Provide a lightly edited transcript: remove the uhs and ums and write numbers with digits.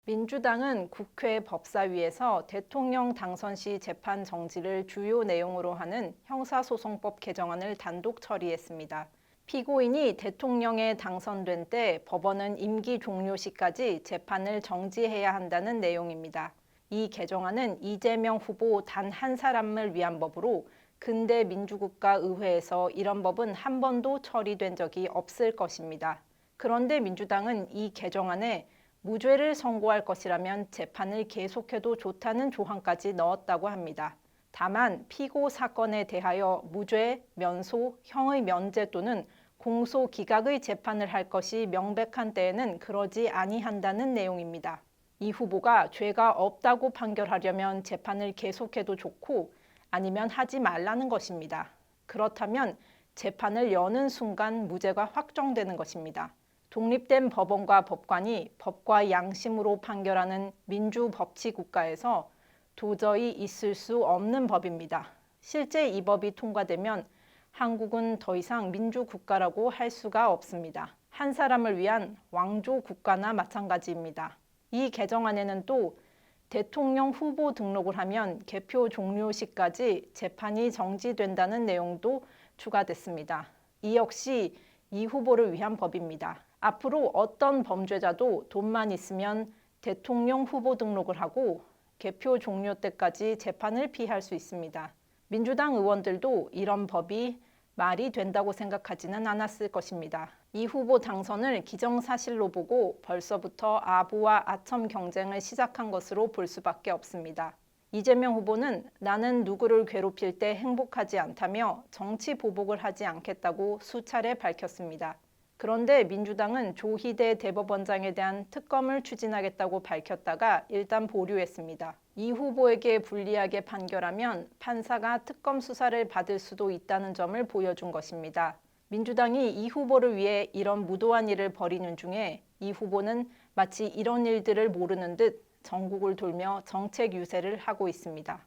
민주당은 국회 법사위에서 대통령 당선 시 재판 정지를 주요 내용으로 하는 형사소송법 개정안을 단독 처리했습니다. 피고인이 대통령에 당선된 때 법원은 임기 종료 시까지 재판을 정지해야 한다는 내용입니다. 이 개정안은 이재명 후보 단 한 사람을 위한 법으로 근대 민주국가 의회에서 이런 법은 한 번도 처리된 적이 없을 것입니다. 그런데 민주당은 이 개정안에 무죄를 선고할 것이라면 재판을 계속해도 좋다는 조항까지 넣었다고 합니다. 다만 피고 사건에 대하여 무죄, 면소, 형의 면제 또는 공소 기각의 재판을 할 것이 명백한 때에는 그러지 아니한다는 내용입니다. 이 후보가 죄가 없다고 판결하려면 재판을 계속해도 좋고 아니면 하지 말라는 것입니다. 그렇다면 재판을 여는 순간 무죄가 확정되는 것입니다. 독립된 법원과 법관이 법과 양심으로 판결하는 민주법치국가에서 도저히 있을 수 없는 법입니다. 실제 이 법이 통과되면 한국은 더 이상 민주국가라고 할 수가 없습니다. 한 사람을 위한 왕조국가나 마찬가지입니다. 이 개정안에는 또 대통령 후보 등록을 하면 개표 종료 시까지 재판이 정지된다는 내용도 추가됐습니다. 이 역시 이 후보를 위한 법입니다. 앞으로 어떤 범죄자도 돈만 있으면 대통령 후보 등록을 하고 개표 종료 때까지 재판을 피할 수 있습니다. 민주당 의원들도 이런 법이 말이 된다고 생각하지는 않았을 것입니다. 이 후보 당선을 기정사실로 보고 벌써부터 아부와 아첨 경쟁을 시작한 것으로 볼 수밖에 없습니다. 이재명 후보는 나는 누구를 괴롭힐 때 행복하지 않다며 정치 보복을 하지 않겠다고 수차례 밝혔습니다. 그런데 민주당은 조희대 대법원장에 대한 특검을 추진하겠다고 밝혔다가 일단 보류했습니다. 이 후보에게 불리하게 판결하면 판사가 특검 수사를 받을 수도 있다는 점을 보여준 것입니다. 민주당이 이 후보를 위해 이런 무도한 일을 벌이는 중에 이 후보는 마치 이런 일들을 모르는 듯 전국을 돌며 정책 유세를 하고 있습니다.